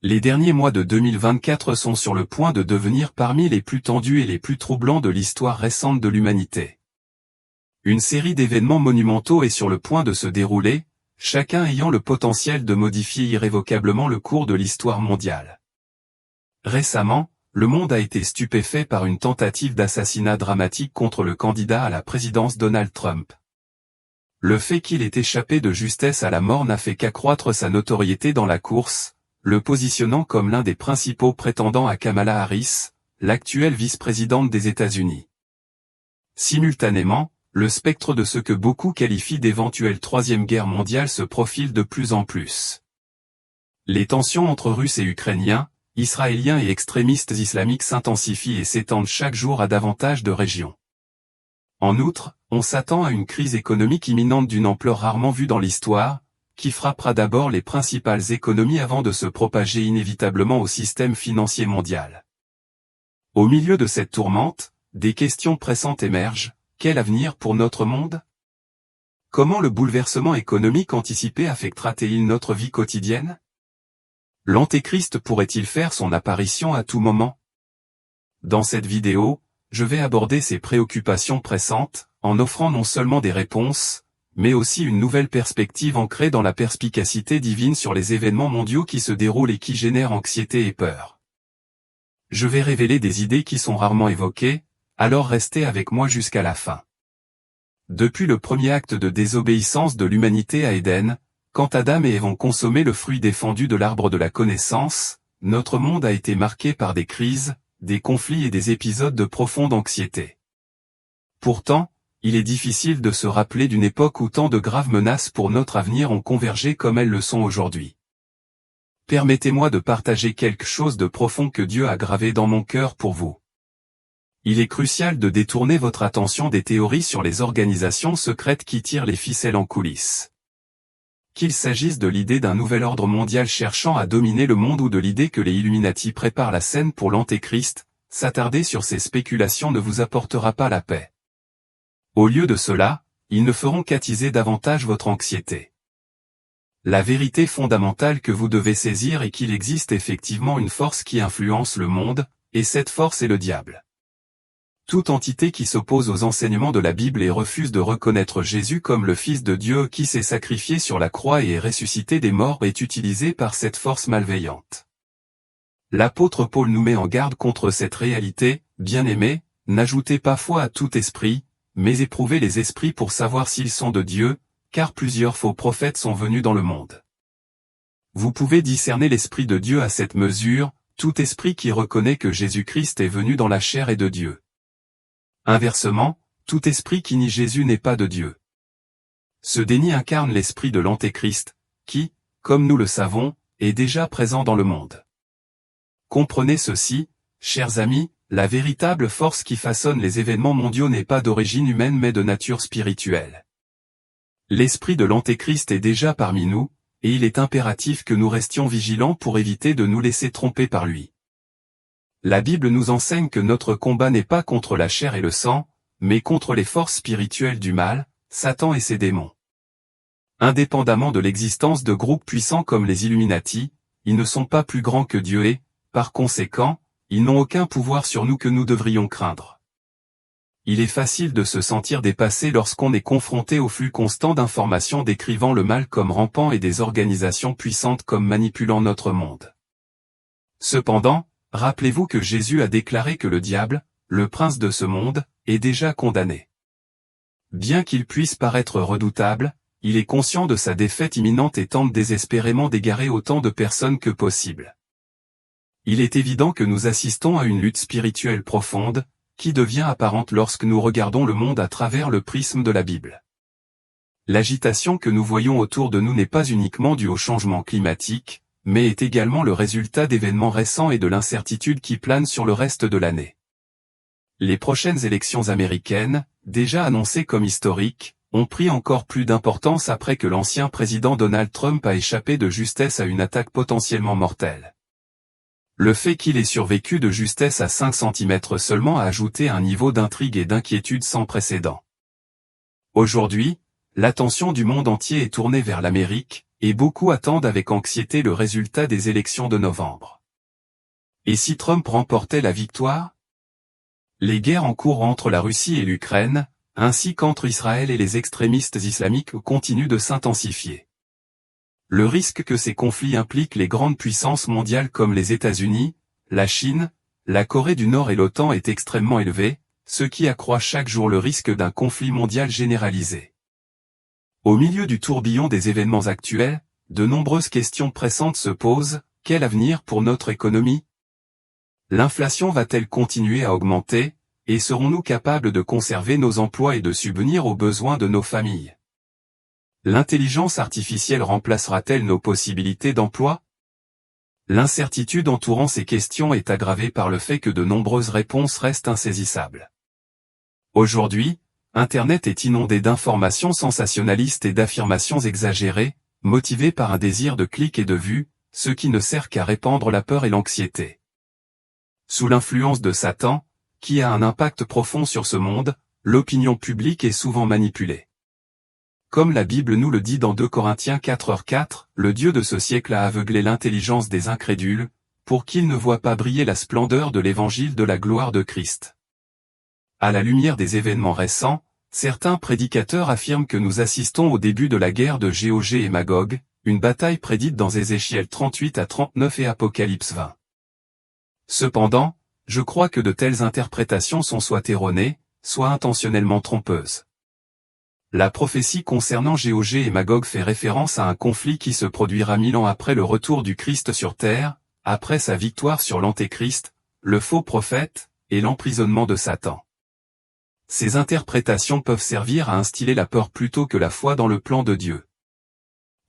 Les derniers mois de 2024 sont sur le point de devenir parmi les plus tendus et les plus troublants de l'histoire récente de l'humanité. Une série d'événements monumentaux est sur le point de se dérouler, chacun ayant le potentiel de modifier irrévocablement le cours de l'histoire mondiale. Récemment, le monde a été stupéfait par une tentative d'assassinat dramatique contre le candidat à la présidence Donald Trump. Le fait qu'il ait échappé de justesse à la mort n'a fait qu'accroître sa notoriété dans la course, le positionnant comme l'un des principaux prétendants à Kamala Harris, l'actuelle vice-présidente des États-Unis. Simultanément, le spectre de ce que beaucoup qualifient d'éventuelle troisième guerre mondiale se profile de plus en plus. Les tensions entre Russes et Ukrainiens, Israéliens et extrémistes islamiques s'intensifient et s'étendent chaque jour à davantage de régions. En outre, on s'attend à une crise économique imminente d'une ampleur rarement vue dans l'histoire, qui frappera d'abord les principales économies avant de se propager inévitablement au système financier mondial. Au milieu de cette tourmente, des questions pressantes émergent. Quel avenir pour notre monde? Comment le bouleversement économique anticipé affectera-t-il notre vie quotidienne? L'Antéchrist pourrait-il faire son apparition à tout moment? Dans cette vidéo, je vais aborder ces préoccupations pressantes, en offrant non seulement des réponses, mais aussi une nouvelle perspective ancrée dans la perspicacité divine sur les événements mondiaux qui se déroulent et qui génèrent anxiété et peur. Je vais révéler des idées qui sont rarement évoquées, alors restez avec moi jusqu'à la fin. Depuis le premier acte de désobéissance de l'humanité à Éden, quand Adam et Ève ont consommé le fruit défendu de l'arbre de la connaissance, notre monde a été marqué par des crises, des conflits et des épisodes de profonde anxiété. Pourtant, il est difficile de se rappeler d'une époque où tant de graves menaces pour notre avenir ont convergé comme elles le sont aujourd'hui. Permettez-moi de partager quelque chose de profond que Dieu a gravé dans mon cœur pour vous. Il est crucial de détourner votre attention des théories sur les organisations secrètes qui tirent les ficelles en coulisses. Qu'il s'agisse de l'idée d'un nouvel ordre mondial cherchant à dominer le monde ou de l'idée que les Illuminati préparent la scène pour l'Antéchrist, s'attarder sur ces spéculations ne vous apportera pas la paix. Au lieu de cela, ils ne feront qu'attiser davantage votre anxiété. La vérité fondamentale que vous devez saisir est qu'il existe effectivement une force qui influence le monde, et cette force est le diable. Toute entité qui s'oppose aux enseignements de la Bible et refuse de reconnaître Jésus comme le Fils de Dieu qui s'est sacrifié sur la croix et est ressuscité des morts est utilisée par cette force malveillante. L'apôtre Paul nous met en garde contre cette réalité. Bien-aimés, n'ajoutez pas foi à tout esprit, mais éprouvez les esprits pour savoir s'ils sont de Dieu, car plusieurs faux prophètes sont venus dans le monde. Vous pouvez discerner l'Esprit de Dieu à cette mesure, tout esprit qui reconnaît que Jésus-Christ est venu dans la chair est de Dieu. Inversement, tout esprit qui nie Jésus n'est pas de Dieu. Ce déni incarne l'esprit de l'Antéchrist, qui, comme nous le savons, est déjà présent dans le monde. Comprenez ceci, chers amis, la véritable force qui façonne les événements mondiaux n'est pas d'origine humaine mais de nature spirituelle. L'esprit de l'Antéchrist est déjà parmi nous, et il est impératif que nous restions vigilants pour éviter de nous laisser tromper par lui. La Bible nous enseigne que notre combat n'est pas contre la chair et le sang, mais contre les forces spirituelles du mal, Satan et ses démons. Indépendamment de l'existence de groupes puissants comme les Illuminati, ils ne sont pas plus grands que Dieu et, par conséquent, ils n'ont aucun pouvoir sur nous que nous devrions craindre. Il est facile de se sentir dépassé lorsqu'on est confronté au flux constant d'informations décrivant le mal comme rampant et des organisations puissantes comme manipulant notre monde. Cependant, rappelez-vous que Jésus a déclaré que le diable, le prince de ce monde, est déjà condamné. Bien qu'il puisse paraître redoutable, il est conscient de sa défaite imminente et tente désespérément d'égarer autant de personnes que possible. Il est évident que nous assistons à une lutte spirituelle profonde, qui devient apparente lorsque nous regardons le monde à travers le prisme de la Bible. L'agitation que nous voyons autour de nous n'est pas uniquement due au changement climatique, mais est également le résultat d'événements récents et de l'incertitude qui plane sur le reste de l'année. Les prochaines élections américaines, déjà annoncées comme historiques, ont pris encore plus d'importance après que l'ancien président Donald Trump a échappé de justesse à une attaque potentiellement mortelle. Le fait qu'il ait survécu de justesse à 5 cm seulement a ajouté un niveau d'intrigue et d'inquiétude sans précédent. Aujourd'hui, l'attention du monde entier est tournée vers l'Amérique, et beaucoup attendent avec anxiété le résultat des élections de novembre. Et si Trump remportait la victoire? Les guerres en cours entre la Russie et l'Ukraine, ainsi qu'entre Israël et les extrémistes islamiques continuent de s'intensifier. Le risque que ces conflits impliquent les grandes puissances mondiales comme les États-Unis, la Chine, la Corée du Nord et l'OTAN est extrêmement élevé, ce qui accroît chaque jour le risque d'un conflit mondial généralisé. Au milieu du tourbillon des événements actuels, de nombreuses questions pressantes se posent. Quel avenir pour notre économie? L'inflation va-t-elle continuer à augmenter, et serons-nous capables de conserver nos emplois et de subvenir aux besoins de nos familles? L'intelligence artificielle remplacera-t-elle nos possibilités d'emploi? L'incertitude entourant ces questions est aggravée par le fait que de nombreuses réponses restent insaisissables. Aujourd'hui, Internet est inondé d'informations sensationnalistes et d'affirmations exagérées, motivées par un désir de clics et de vues, ce qui ne sert qu'à répandre la peur et l'anxiété. Sous l'influence de Satan, qui a un impact profond sur ce monde, l'opinion publique est souvent manipulée. Comme la Bible nous le dit dans 2 Corinthiens 4:4, le Dieu de ce siècle a aveuglé l'intelligence des incrédules, pour qu'ils ne voient pas briller la splendeur de l'évangile de la gloire de Christ. À la lumière des événements récents, certains prédicateurs affirment que nous assistons au début de la guerre de Gog et Magog, une bataille prédite dans Ézéchiel 38 à 39 et Apocalypse 20. Cependant, je crois que de telles interprétations sont soit erronées, soit intentionnellement trompeuses. La prophétie concernant Gog et Magog fait référence à un conflit qui se produira 1000 ans après le retour du Christ sur terre, après sa victoire sur l'Antéchrist, le faux prophète, et l'emprisonnement de Satan. Ces interprétations peuvent servir à instiller la peur plutôt que la foi dans le plan de Dieu.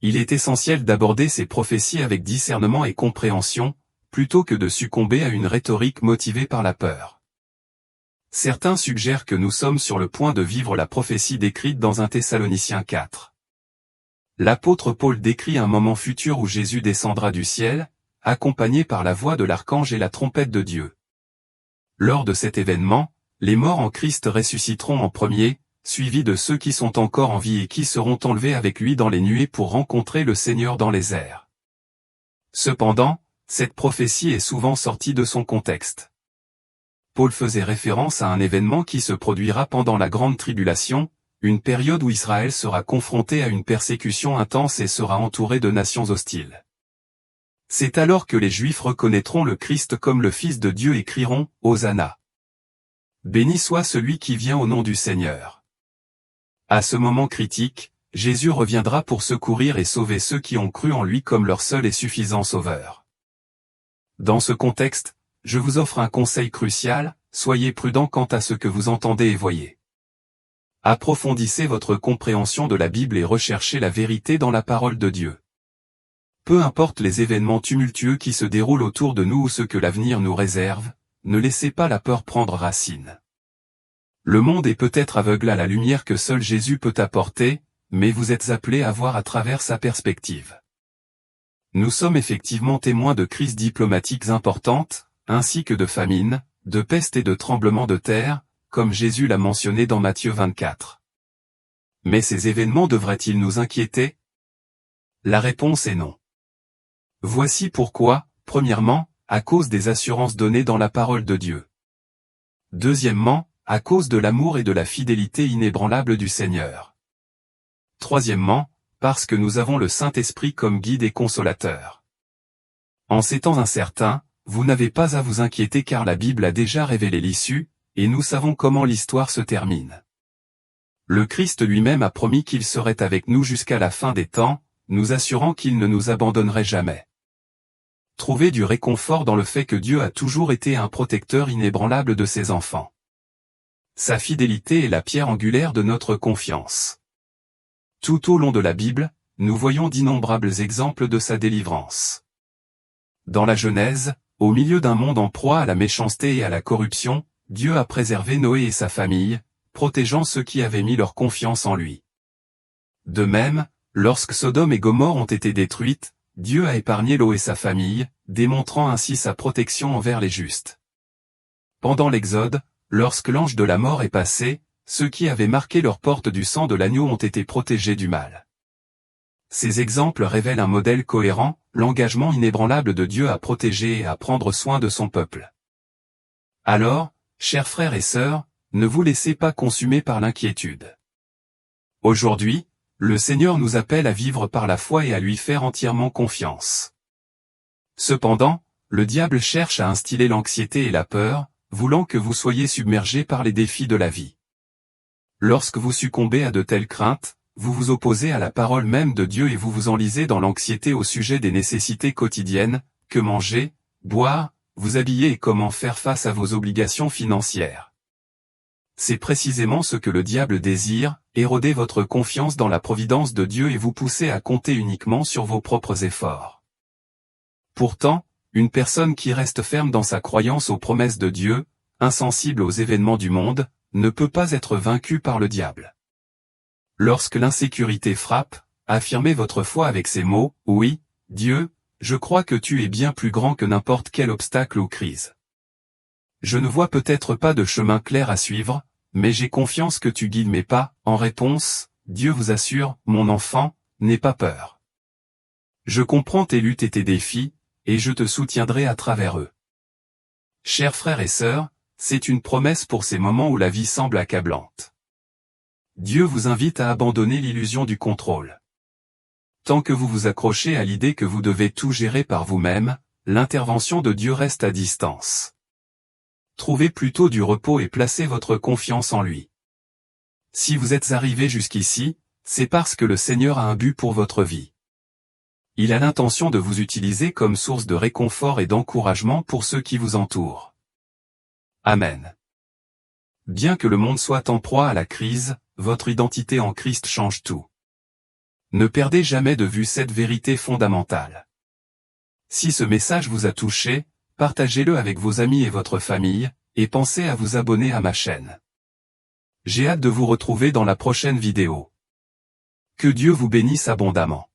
Il est essentiel d'aborder ces prophéties avec discernement et compréhension, plutôt que de succomber à une rhétorique motivée par la peur. Certains suggèrent que nous sommes sur le point de vivre la prophétie décrite dans 1 Thessaloniciens 4. L'apôtre Paul décrit un moment futur où Jésus descendra du ciel, accompagné par la voix de l'archange et la trompette de Dieu. Lors de cet événement, les morts en Christ ressusciteront en premier, suivis de ceux qui sont encore en vie et qui seront enlevés avec lui dans les nuées pour rencontrer le Seigneur dans les airs. Cependant, cette prophétie est souvent sortie de son contexte. Paul faisait référence à un événement qui se produira pendant la Grande Tribulation, une période où Israël sera confronté à une persécution intense et sera entouré de nations hostiles. C'est alors que les Juifs reconnaîtront le Christ comme le Fils de Dieu et crieront « Hosanna ». Béni soit celui qui vient au nom du Seigneur. À ce moment critique, Jésus reviendra pour secourir et sauver ceux qui ont cru en lui comme leur seul et suffisant sauveur. Dans ce contexte, je vous offre un conseil crucial, soyez prudents quant à ce que vous entendez et voyez. Approfondissez votre compréhension de la Bible et recherchez la vérité dans la parole de Dieu. Peu importe les événements tumultueux qui se déroulent autour de nous ou ce que l'avenir nous réserve, ne laissez pas la peur prendre racine. Le monde est peut-être aveugle à la lumière que seul Jésus peut apporter, mais vous êtes appelés à voir à travers sa perspective. Nous sommes effectivement témoins de crises diplomatiques importantes, ainsi que de famines, de pestes et de tremblements de terre, comme Jésus l'a mentionné dans Matthieu 24. Mais ces événements devraient-ils nous inquiéter? La réponse est non. Voici pourquoi, premièrement, à cause des assurances données dans la parole de Dieu. Deuxièmement, à cause de l'amour et de la fidélité inébranlable du Seigneur. Troisièmement, parce que nous avons le Saint-Esprit comme guide et consolateur. En ces temps incertains, vous n'avez pas à vous inquiéter car la Bible a déjà révélé l'issue, et nous savons comment l'histoire se termine. Le Christ lui-même a promis qu'il serait avec nous jusqu'à la fin des temps, nous assurant qu'il ne nous abandonnerait jamais. Trouvez du réconfort dans le fait que Dieu a toujours été un protecteur inébranlable de ses enfants. Sa fidélité est la pierre angulaire de notre confiance. Tout au long de la Bible, nous voyons d'innombrables exemples de sa délivrance. Dans la Genèse, au milieu d'un monde en proie à la méchanceté et à la corruption, Dieu a préservé Noé et sa famille, protégeant ceux qui avaient mis leur confiance en lui. De même, lorsque Sodome et Gomorrhe ont été détruites, Dieu a épargné Lot et sa famille, démontrant ainsi sa protection envers les justes. Pendant l'Exode, lorsque l'ange de la mort est passé, ceux qui avaient marqué leur porte du sang de l'agneau ont été protégés du mal. ces exemples révèlent un modèle cohérent, l'engagement inébranlable de Dieu à protéger et à prendre soin de son peuple. Alors, chers frères et sœurs, ne vous laissez pas consumer par l'inquiétude. Aujourd'hui, le Seigneur nous appelle à vivre par la foi et à lui faire entièrement confiance. Cependant, le diable cherche à instiller l'anxiété et la peur, voulant que vous soyez submergés par les défis de la vie. Lorsque vous succombez à de telles craintes, vous vous opposez à la parole même de Dieu et vous vous enlisez dans l'anxiété au sujet des nécessités quotidiennes, que manger, boire, vous habiller et comment faire face à vos obligations financières. C'est précisément ce que le diable désire, éroder votre confiance dans la providence de Dieu et vous pousser à compter uniquement sur vos propres efforts. Pourtant, une personne qui reste ferme dans sa croyance aux promesses de Dieu, insensible aux événements du monde, ne peut pas être vaincue par le diable. Lorsque l'insécurité frappe, affirmez votre foi avec ces mots, « Oui, Dieu, je crois que tu es bien plus grand que n'importe quel obstacle ou crise. Je ne vois peut-être pas de chemin clair à suivre, mais j'ai confiance que tu guides mes pas. » En réponse, Dieu vous assure, « Mon enfant, n'aie pas peur. Je comprends tes luttes et tes défis, et je te soutiendrai à travers eux. » Chers frères et sœurs, c'est une promesse pour ces moments où la vie semble accablante. Dieu vous invite à abandonner l'illusion du contrôle. Tant que vous vous accrochez à l'idée que vous devez tout gérer par vous-même, l'intervention de Dieu reste à distance. Trouvez plutôt du repos et placez votre confiance en lui. Si vous êtes arrivé jusqu'ici, c'est parce que le Seigneur a un but pour votre vie. Il a l'intention de vous utiliser comme source de réconfort et d'encouragement pour ceux qui vous entourent. Amen. Bien que le monde soit en proie à la crise, votre identité en Christ change tout. Ne perdez jamais de vue cette vérité fondamentale. Si ce message vous a touché, partagez-le avec vos amis et votre famille, et pensez à vous abonner à ma chaîne. J'ai hâte de vous retrouver dans la prochaine vidéo. Que Dieu vous bénisse abondamment.